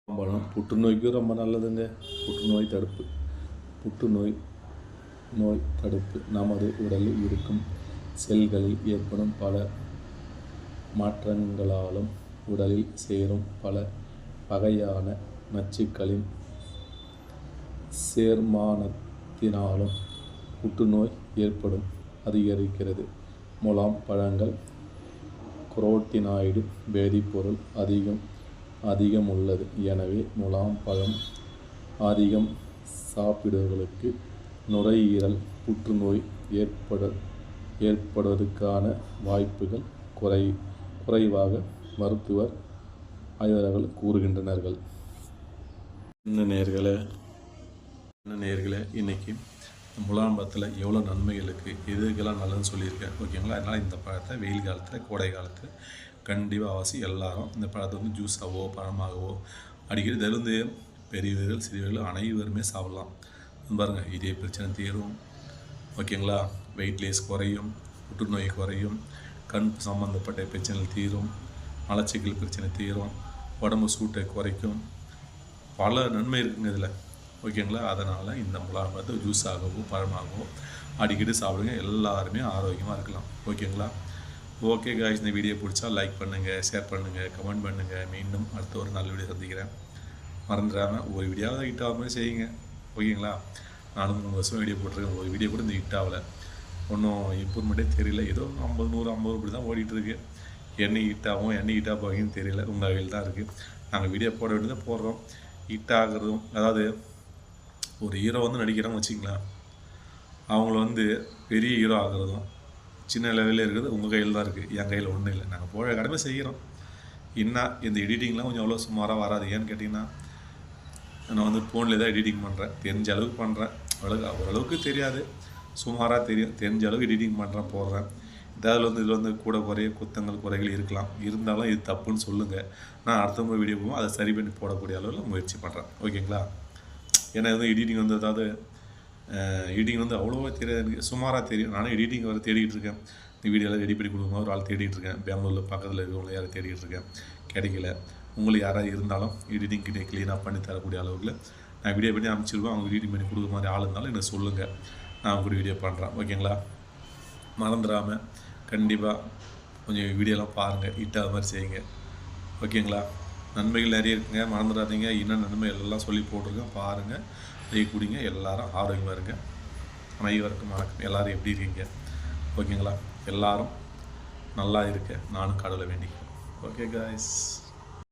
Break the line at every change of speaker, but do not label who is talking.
பழம் புற்றுநோய்க்கும் ரொம்ப நல்லதுங்க. புற்றுநோய் தடுப்பு புற்றுநோய் தடுப்பு நமது உடலில் இருக்கும் செல்களில் ஏற்படும் பல மாற்றங்களாலும் உடலில் சேரும் பல வகையான நச்சுக்களின் சேர்மானத்தினாலும் புற்றுநோய் ஏற்படும் அதிகரிக்கிறது. முலாம் பழங்கள் குரோட்டினாய்டு வேதிப்பொருள் அதிகம் உள்ளது. எனவே முலாம் பழம் அதிகம் சாப்பிடுவர்களுக்கு நுரையீரல் புற்றுநோய் ஏற்படுவதற்கான வாய்ப்புகள் குறைவாக மருத்துவர் ஆய்வாளர்கள் கூறுகின்றனர். என்ன நேயர்களே, இன்றைக்கி முலாம் பழத்தில் எவ்வளோ நன்மைகள் இருக்குது, எதுக்கெல்லாம் நல்லதுன்னு சொல்லியிருக்கேன். ஓகேங்களா? அதனால் இந்த பழத்தை வெயில் காலத்தில், கோடை காலத்தில் கண்டிப்பாக அவசியம் எல்லாரும் இந்த பழத்தை ஜூஸாகவோ பழமாகவோ அடிக்கடி தருந்து பெரியவர்கள் சிறியவர்கள் அனைவருமே சாப்பிடலாம். பாருங்கள், இதே பிரச்சனை தீரும். ஓகேங்களா? வெயிட்லெஸ் குறையும், புற்றுநோய் குறையும், கண் சம்மந்தப்பட்ட பிரச்சனைகள் தீரும், மலச்சிக்கல் பிரச்சனை தீரும், உடம்பு சூட்டை குறைக்கும், பல நன்மை இருக்குங்க இதில். ஓகேங்களா? அதனால் இந்த முலாம் பழத்தை ஜூஸாகவோ பழமாகவோ அடிக்கடி சாப்பிடுங்க. எல்லாருமே ஆரோக்கியமாக இருக்கலாம். ஓகேங்களா? ஓகே காய்ஸ், இந்த வீடியோ பிடிச்சா லைக் பண்ணுங்கள், ஷேர் பண்ணுங்கள், கமெண்ட் பண்ணுங்கள். மீண்டும் அடுத்த ஒரு நல்ல வீடியோ சந்திக்கிறேன். மறந்துடாமல் ஒரு வீடியோவாவது ஹிட் ஆகாமல் செய்யுங்க. ஓகேங்களா? நானும் 3 வருஷம் வீடியோ போட்டிருக்கேன். ஒரு வீடியோ கூட இந்த ஹிட் ஆகலை. ஒன்றும் இம்ப்ரூவ்மெண்ட்டே தெரியல. ஏதோ 50 100 50 இப்படி தான் ஓடிட்டுருக்கு. என்ன ஹிட் ஆகும், என்ன ஹிட் ஆகுங்கன்னு தெரியல. உங்கள் வகையில் தான் இருக்குது. நாங்கள் வீடியோ போட வேண்டியதை போடுறோம். ஹிட் ஆகிறதும், அதாவது ஒரு ஹீரோ நடிக்கிறோம்னு வச்சிங்களேன், அவங்கள பெரிய ஹீரோ ஆகிறதும் சின்ன லெவலில் இருக்கிறது உங்கள் கையில் தான் இருக்குது. என் கையில் ஒன்றும் இல்லை. நாங்கள் போகிற கடமை செய்கிறோம். என்ன இந்த எடிட்டிங்லாம் கொஞ்சம் அவ்வளோ சுமாராக வராது. ஏன்னு கேட்டிங்கன்னா, நான் ஃபோனில் தான் எடிட்டிங் பண்ணுறேன். தெரிஞ்ச அளவுக்கு பண்ணுறேன். ஓரளவுக்கு தெரியாது, சுமாராக தெரியும். தெரிஞ்ச அளவுக்கு எடிட்டிங் பண்ணுறேன், போடுறேன். ஏதாவது இதில் கூட குறைய குத்தங்கள் குறைகள் இருக்கலாம். இருந்தாலும் இது தப்புன்னு சொல்லுங்கள். நான் அடுத்த வீடியோ போவோம், அதை சரி பண்ணி போடக்கூடிய அளவில் முயற்சி பண்ணுறேன். ஓகேங்களா? ஏன்னா எடிட்டிங் அதாவது எடிட்டிங் அவ்வளோவா தெரியாது எனக்கு, சுமாராக தெரியும். நானும் எடிட்டிங் தேடிக்கிட்டு இருக்கேன். இந்த வீடியோவில் ரெடி பண்ணி கொடுக்கும்போது ஒரு ஆள் தேடிட்டு இருக்கேன். பெங்களூரில் பக்கத்தில் இருக்கிறவங்க யாரும் தேடிட்டு இருக்கேன், கிடைக்கல. உங்களுக்கு யாராவது இருந்தாலும் எடிட்டிங் க்ளீனாக பண்ணி தரக்கூடிய அளவுக்கு நான் வீடியோ பண்ணி அனுப்பிச்சிருவேன். அவங்க எடிட்டிங் பண்ணி கொடுக்குற மாதிரி ஆள் இருந்தாலும் எனக்கு சொல்லுங்கள், நான் கூட வீடியோ பண்ணுறேன். ஓகேங்களா? மறந்துடாமல் கண்டிப்பாக கொஞ்சம் வீடியோலாம் பாருங்கள், ஹிட்டாக மாதிரி செய்யுங்க. ஓகேங்களா? நன்மைகள் நிறைய இருக்குங்க, மறந்துடாதீங்க. இன்னும் நன்மைகள் எல்லாம் சொல்லி போட்டிருக்கேன், பாருங்கள், குடிங்க. எல்லாரும் ஆரோக்கியமாக இருங்க. அனைவருக்கும் வணக்கம். எல்லோரும் எப்படி இருக்கீங்க? ஓகேங்களா? எல்லாரும் நல்லா இருக்க நானும் கடவுளை வேண்டிக்கிறேன். Okay guys.